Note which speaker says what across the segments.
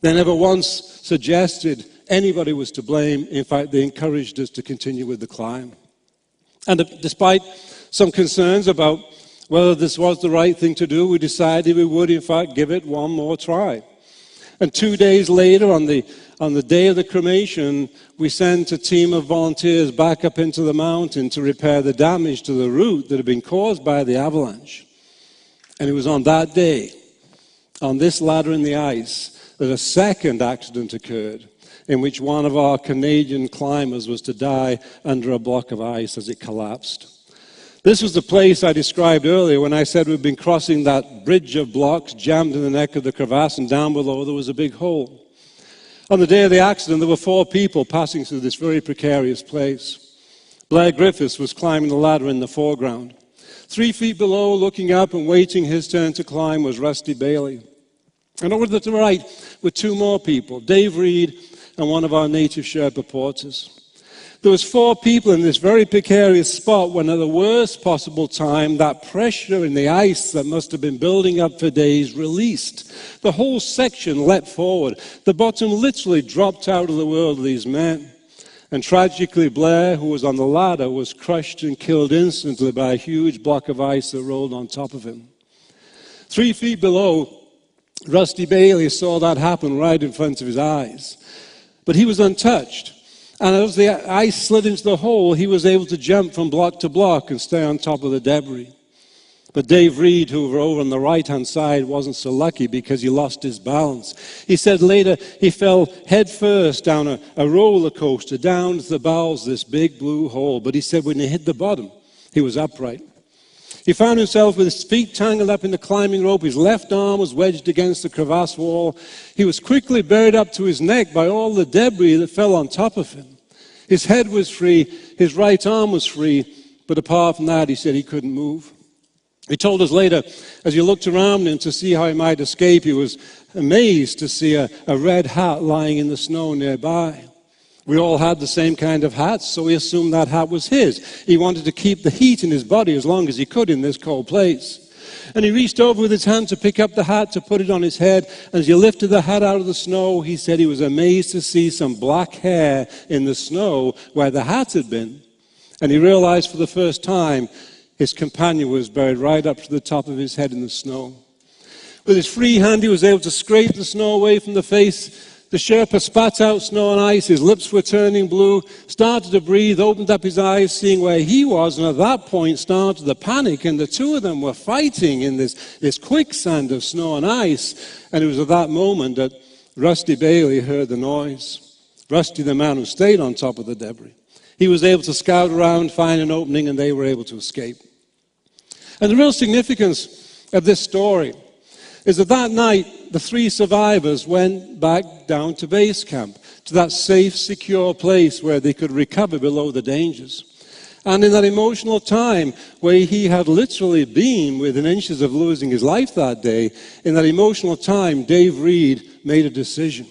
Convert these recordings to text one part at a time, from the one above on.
Speaker 1: They never once suggested anybody was to blame. In fact, they encouraged us to continue with the climb. And despite some concerns about whether this was the right thing to do, we decided we would, in fact, give it one more try. And 2 days later, on the day of the cremation, we sent a team of volunteers back up into the mountain to repair the damage to the route that had been caused by the avalanche. And it was on that day, on this ladder in the ice, that a second accident occurred, in which one of our Canadian climbers was to die under a block of ice as it collapsed. This was the place I described earlier when I said we'd been crossing that bridge of blocks jammed in the neck of the crevasse, and down below there was a big hole. On the day of the accident, there were 4 people passing through this very precarious place. Blair Griffiths was climbing the ladder in the foreground. 3 feet below, looking up and waiting his turn to climb, was Rusty Bailey. And over to the right were 2 more people, Dave Reed and one of our native Sherpa porters. There was 4 people in this very precarious spot when at the worst possible time, that pressure in the ice that must have been building up for days released. The whole section leapt forward. The bottom literally dropped out of the world of these men. And tragically, Blair, who was on the ladder, was crushed and killed instantly by a huge block of ice that rolled on top of him. 3 feet below, Rusty Bailey saw that happen right in front of his eyes. But he was untouched. And as the ice slid into the hole, he was able to jump from block to block and stay on top of the debris. But Dave Reed, who was over on the right-hand side, wasn't so lucky because he lost his balance. He said later he fell head first down a roller coaster, down to the bowels of this big blue hole. But he said when he hit the bottom, he was upright. He found himself with his feet tangled up in the climbing rope. His left arm was wedged against the crevasse wall. He was quickly buried up to his neck by all the debris that fell on top of him. His head was free, his right arm was free, but apart from that, he said he couldn't move. He told us later, as he looked around him to see how he might escape, he was amazed to see a red hat lying in the snow nearby. We all had the same kind of hats, so he assumed that hat was his. He wanted to keep the heat in his body as long as he could in this cold place. And he reached over with his hand to pick up the hat, to put it on his head. As he lifted the hat out of the snow, he said he was amazed to see some black hair in the snow where the hat had been. And he realized for the first time his companion was buried right up to the top of his head in the snow. With his free hand, he was able to scrape the snow away from the face. The Sherpa spat out snow and ice. His lips were turning blue, started to breathe, opened up his eyes, seeing where he was, and at that point started the panic, and the 2 of them were fighting in this quicksand of snow and ice. And it was at that moment that Rusty Bailey heard the noise. Rusty, the man who stayed on top of the debris. He was able to scout around, find an opening, and they were able to escape. And the real significance of this story is that night, the 3 survivors went back down to base camp, to that safe, secure place where they could recover below the dangers. And in that emotional time where he had literally been within inches of losing his life that day, in that emotional time, Dave Reed made a decision.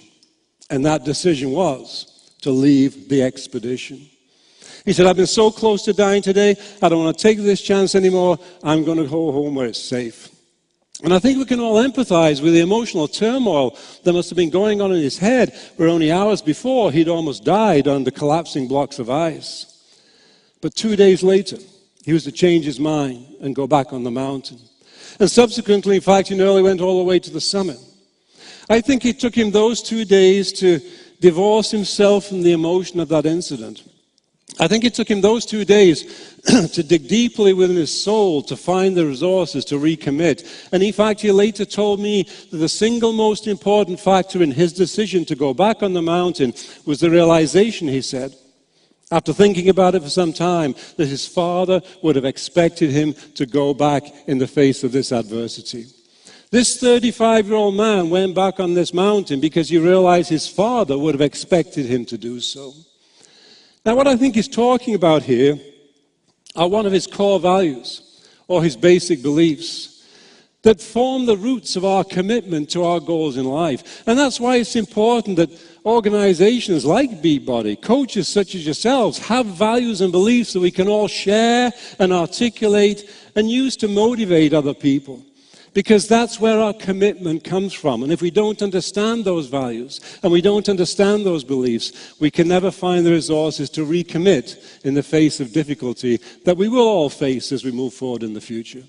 Speaker 1: And that decision was to leave the expedition. He said, I've been so close to dying today, I don't want to take this chance anymore. I'm going to go home where it's safe. And I think we can all empathize with the emotional turmoil that must have been going on in his head, where only hours before he'd almost died under collapsing blocks of ice. But 2 days later, he was to change his mind and go back on the mountain. And subsequently, in fact, he nearly went all the way to the summit. I think it took him those 2 days to divorce himself from the emotion of that incident. I think it took him those 2 days to dig deeply within his soul, to find the resources to recommit. And in fact, he later told me that the single most important factor in his decision to go back on the mountain was the realization, he said, after thinking about it for some time, that his father would have expected him to go back in the face of this adversity. This 35-year-old man went back on this mountain because he realized his father would have expected him to do so. Now, what I think he's talking about here are one of his core values, or his basic beliefs, that form the roots of our commitment to our goals in life. And that's why it's important that organizations like Beatbody, coaches such as yourselves, have values and beliefs that we can all share and articulate and use to motivate other people. Because that's where our commitment comes from. And if we don't understand those values and we don't understand those beliefs, we can never find the resources to recommit in the face of difficulty that we will all face as we move forward in the future.